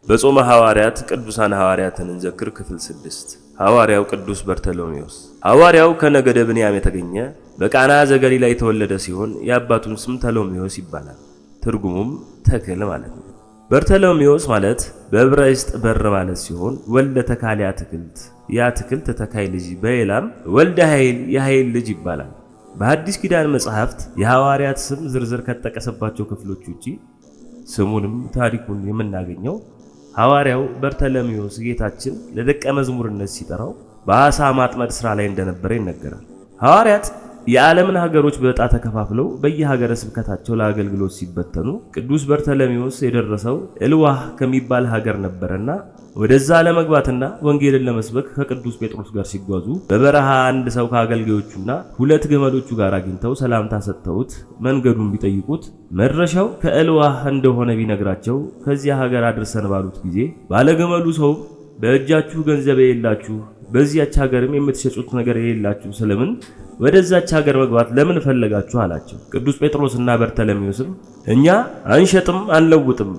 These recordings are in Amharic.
በጾመ ሐዋርያት ቅዱሳን ሐዋርያትን እንዘክር ክፍል 6 ሐዋርያው ቅዱስ በርተሎሜዎስ። ሐዋርያው ከነገደ ብንያም የተገኘ በቃና ዘገሊላ የተወለደ ሲሆን የአባቱን ስም ተሎሜዎስ ይባላል። ትርጉሙም ተክል ማለት ነው። በርተሎሜዎስ ማለት በዕብራይስጥ በር ማለት ሲሆን ወልደ ተካሊ አትክልት፣ የአትክልት ተካይ ልጅ፣ በሌላም ወልደ ኃይል የኃይል ልጅ ይባላል። በሐዲስ ኪዳን መጻሕፍት የሐዋርያት ስም ዝርዝር ከተጠቀሰባቸው ክፍሎች ውጪ ስሙንም ታሪኩን የምናገኘው ሐዋርያው በርተሎሜዎስ ጌታችን ለደቀ መዝሙርነት ሲጠራው በአሳ ማጥመድ ሥራ ላይ እንደነበረ ይነገራል። ሐዋርያት የዓለምን ሀገሮች በዕጣ ተከፋፍለው በየሀገረ ስብከታቸው ለአገልግሎት ሲበተኑ ቅዱስ በርተሎሜዎስ የደረሰው እልዋህ ከሚባል ሀገር ነበርና ወደዛ ለመግባትና ወንጌልን ለመስበክ ከቅዱስ ጴጥሮስ ጋር ሲጓዙ በበረሃ አንድ ሰው ከአገልጋዮቹና 2 ግመሎቹ ጋር አግኝተው ሰላምታ ሰጥተውት መንገዱን ቢጠይቁት መድረሻው ከእልዋህ እንደሆነ ቢነግራቸው ከዚያ ሀገር አድርሰን ባሉት ጊዜ ባለግመሉ ሰው በእጃችሁ ገንዘብ የሌላችሁ በዚያች ሀገርም የምትሸጡት ነገር የሌላችሁ ስለምን ወደዛች ሀገር መግባት ለምን ፈለጋችሁ አላቸው። ቅዱስ ጴጥሮስና በርተሎሜዎስም እኛ አንሸጥም አንለውጥም፣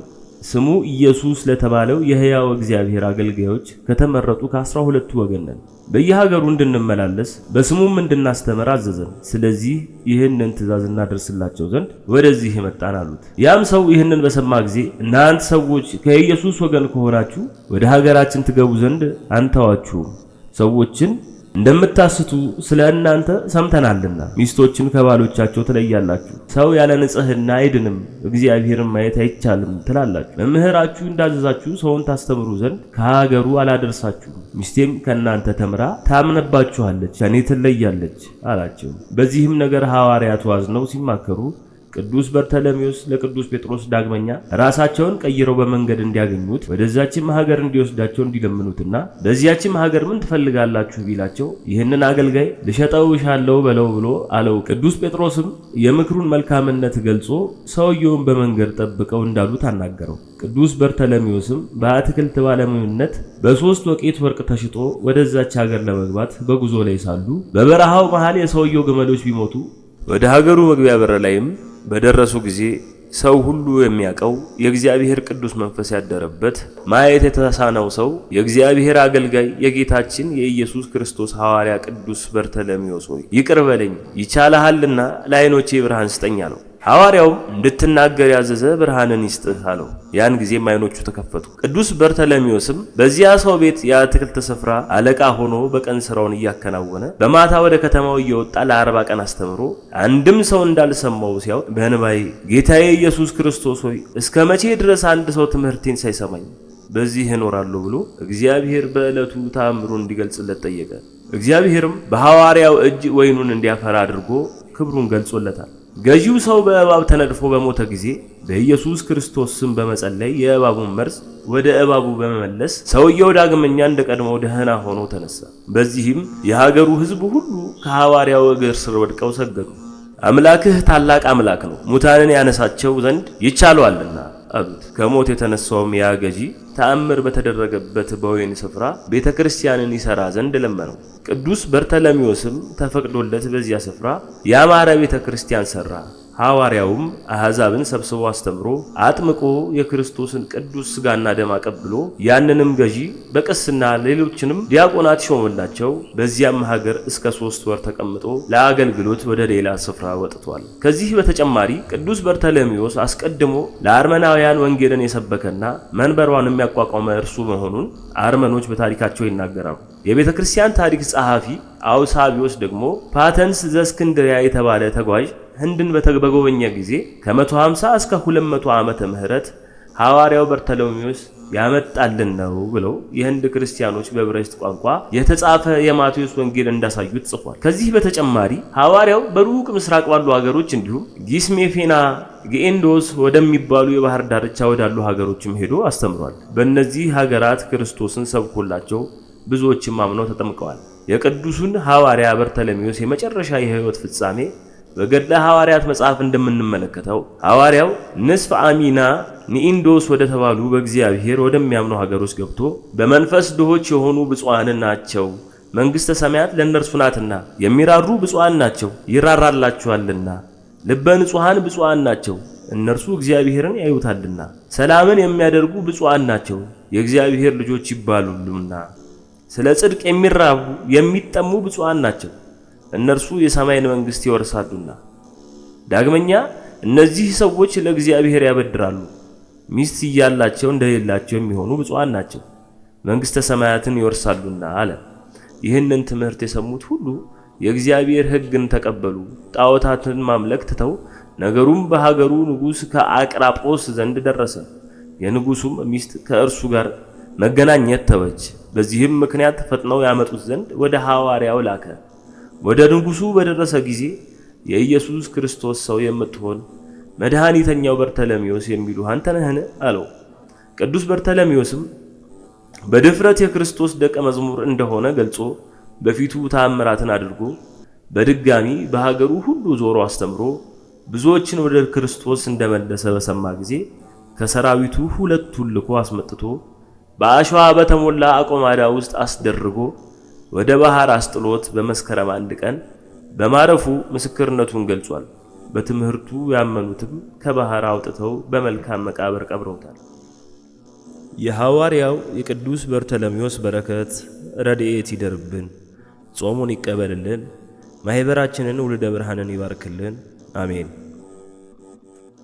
ስሙ ኢየሱስ ለተባለው የሕያው እግዚአብሔር አገልጋዮች ከተመረጡ ከ12 ወገን ነን፣ በየሀገሩ እንድንመላለስ በስሙም እንድናስተምር አዘዘን። ስለዚህ ይህንን ትእዛዝ እናደርስላቸው ዘንድ ወደዚህ መጣን አሉት። ያም ሰው ይህንን በሰማ ጊዜ እናንተ ሰዎች ከኢየሱስ ወገን ከሆናችሁ ወደ ሀገራችን ትገቡ ዘንድ አንተዋችሁም፣ ሰዎችን እንደምታስቱ ስለ እናንተ ሰምተናልና ሚስቶችን ከባሎቻቸው ትለያላችሁ፣ ሰው ያለ ንጽሕና አይድንም፣ እግዚአብሔርን ማየት አይቻልም ትላላችሁ። መምህራችሁ እንዳዘዛችሁ ሰውን ታስተምሩ ዘንድ ከሀገሩ አላደርሳችሁም። ሚስቴም ከእናንተ ተምራ ታምነባችኋለች፣ ከኔ ትለያለች አላቸው። በዚህም ነገር ሐዋርያቱ አዝነው ሲማከሩ ቅዱስ በርተሎሜዎስ ለቅዱስ ጴጥሮስ ዳግመኛ ራሳቸውን ቀይረው በመንገድ እንዲያገኙት ወደዛችም ሀገር እንዲወስዳቸው እንዲለምኑትና በዚያችም ሀገር ምን ትፈልጋላችሁ ቢላቸው ይህንን አገልጋይ ልሸጠው እሻለሁ በለው ብሎ አለው። ቅዱስ ጴጥሮስም የምክሩን መልካምነት ገልጾ ሰውየውን በመንገድ ጠብቀው እንዳሉት አናገረው። ቅዱስ በርተሎሜዎስም በአትክልት ባለሙያነት በ3 ወቄት ወርቅ ተሽጦ ወደዛች ሀገር ለመግባት በጉዞ ላይ ሳሉ በበረሃው መሃል የሰውየው ግመሎች ቢሞቱ ወደ ሀገሩ መግቢያ በር ላይም በደረሱ ጊዜ ሰው ሁሉ የሚያውቀው የእግዚአብሔር ቅዱስ መንፈስ ያደረበት ማየት የተሳነው ሰው የእግዚአብሔር አገልጋይ የጌታችን የኢየሱስ ክርስቶስ ሐዋርያ ቅዱስ በርተሎሜዎስ ሆይ ይቅር በለኝ፣ ይቻልሃልና ለዓይኖቼ ብርሃን ስጠኝ አለው። ሐዋርያውም እንድትናገር ያዘዘ ብርሃንን ይስጥህ አለው። ያን ጊዜም ዓይኖቹ ተከፈቱ። ቅዱስ በርተሎሜዎስም በዚያ ሰው ቤት የአትክልት ስፍራ አለቃ ሆኖ በቀን ስራውን እያከናወነ በማታ ወደ ከተማው እየወጣ ለ40 ቀን አስተምሮ አንድም ሰው እንዳልሰማው ሲያውቅ በእንባዬ ጌታዬ ኢየሱስ ክርስቶስ ሆይ እስከ መቼ ድረስ አንድ ሰው ትምህርቴን ሳይሰማኝ በዚህ እኖራለሁ ብሎ እግዚአብሔር በዕለቱ ተአምሩን እንዲገልጽለት ጠየቀ። እግዚአብሔርም በሐዋርያው እጅ ወይኑን እንዲያፈራ አድርጎ ክብሩን ገልጾለታል። ገዢው ሰው በእባብ ተነድፎ በሞተ ጊዜ በኢየሱስ ክርስቶስ ስም በመጸለይ የእባቡን መርዝ ወደ እባቡ በመመለስ ሰውየው ዳግመኛ እንደቀድሞው ደህና ሆኖ ተነሳ። በዚህም የሀገሩ ሕዝብ ሁሉ ከሐዋርያው እግር ስር ወድቀው ሰገዱ። አምላክህ ታላቅ አምላክ ነው፣ ሙታንን ያነሳቸው ዘንድ ይቻለዋልና አሉት። ከሞት የተነሳውም ያ ገዢ ተአምር በተደረገበት በወይን ስፍራ ቤተክርስቲያንን ይሰራ ዘንድ ለመነው። ቅዱስ በርተሎሜዎስም ተፈቅዶለት በዚያ ስፍራ ያማረ ቤተክርስቲያን ሰራ። ሐዋርያውም አሕዛብን ሰብስቦ አስተምሮ አጥምቆ የክርስቶስን ቅዱስ ሥጋና ደም አቀብሎ ያንንም ገዢ በቅስና ሌሎችንም ዲያቆናት ሾመላቸው። በዚያም ሀገር እስከ 3 ወር ተቀምጦ ለአገልግሎት ወደ ሌላ ስፍራ ወጥቷል። ከዚህ በተጨማሪ ቅዱስ በርተሎሜዎስ አስቀድሞ ለአርመናውያን ወንጌልን የሰበከና መንበሯንም ያቋቋመ እርሱ መሆኑን አርመኖች በታሪካቸው ይናገራሉ። የቤተ ክርስቲያን ታሪክ ጸሐፊ አውሳቢዮስ ደግሞ ፓተንስ ዘእስክንድርያ የተባለ ተጓዥ ህንድን በጎበኘ ጊዜ ከ150 እስከ 200 ዓመተ ምህረት ሐዋርያው በርተሎሜዎስ ያመጣልን ነው ብለው የህንድ ክርስቲያኖች በዕብራይስጥ ቋንቋ የተጻፈ የማቴዎስ ወንጌል እንዳሳዩት ጽፏል። ከዚህ በተጨማሪ ሐዋርያው በሩቅ ምስራቅ ባሉ ሀገሮች እንዲሁም ጊስሜፌና፣ ጌኤንዶስ ወደሚባሉ የባህር ዳርቻ ወዳሉ ሀገሮችም ሄዶ አስተምሯል። በእነዚህ ሀገራት ክርስቶስን ሰብኮላቸው ብዙዎችም አምነው ተጠምቀዋል። የቅዱሱን ሐዋርያ በርተሎሜዎስ የመጨረሻ የሕይወት ፍጻሜ በገድለ ሐዋርያት መጽሐፍ እንደምንመለከተው ሐዋርያው ንስፍ አሚና ኒኢንዶስ ወደ ተባሉ በእግዚአብሔር ወደሚያምኑ ሀገሮች ገብቶ በመንፈስ ድሆች የሆኑ ብፁዓን ናቸው፣ መንግሥተ ሰማያት ለእነርሱ ናትና፣ የሚራሩ ብፁዓን ናቸው ይራራላቸዋልና፣ ልበ ንጹሐን ብፁዓን ናቸው እነርሱ እግዚአብሔርን ያዩታልና። ሰላምን የሚያደርጉ ብፁዓን ናቸው፣ የእግዚአብሔር ልጆች ይባሉልና። ስለ ጽድቅ የሚራቡ የሚጠሙ ብፁዓን ናቸው፣ እነርሱ የሰማይን መንግሥት ይወርሳሉና። ዳግመኛ እነዚህ ሰዎች ለእግዚአብሔር ያበድራሉ፣ ሚስት እያላቸው እንደሌላቸው የሚሆኑ ብፁዓን ናቸው፣ መንግሥተ ሰማያትን ይወርሳሉና አለ። ይህንን ትምህርት የሰሙት ሁሉ የእግዚአብሔር ሕግን ተቀበሉ፣ ጣዖታትን ማምለክ ትተው። ነገሩም በሀገሩ ንጉሥ ከአቅራጶስ ዘንድ ደረሰ። የንጉሡም ሚስት ከእርሱ ጋር መገናኘት ተወች። በዚህም ምክንያት ፈጥነው ያመጡት ዘንድ ወደ ሐዋርያው ላከ። ወደ ንጉሡ በደረሰ ጊዜ የኢየሱስ ክርስቶስ ሰው የምትሆን መድኃኒተኛው በርተለሜዎስ የሚሉህ አንተ ነህን? አለው። ቅዱስ በርተለሜዎስም በድፍረት የክርስቶስ ደቀ መዝሙር እንደሆነ ገልጾ በፊቱ ተአምራትን አድርጎ በድጋሚ በሀገሩ ሁሉ ዞሮ አስተምሮ ብዙዎችን ወደ ክርስቶስ እንደመለሰ በሰማ ጊዜ ከሰራዊቱ 2ቱን ልኮ አስመጥቶ በአሸዋ በተሞላ አቆማዳ ውስጥ አስደርጎ ወደ ባህር አስጥሎት በመስከረም 1 ቀን በማረፉ ምስክርነቱን ገልጿል። በትምህርቱ ያመኑትም ከባህር አውጥተው በመልካም መቃብር ቀብረውታል። የሐዋርያው የቅዱስ በርተለሜዎስ በረከት ረድኤት ይደርብን፣ ጾሙን ይቀበልልን፣ ማኅበራችንን ውልደ ብርሃንን ይባርክልን። አሜን።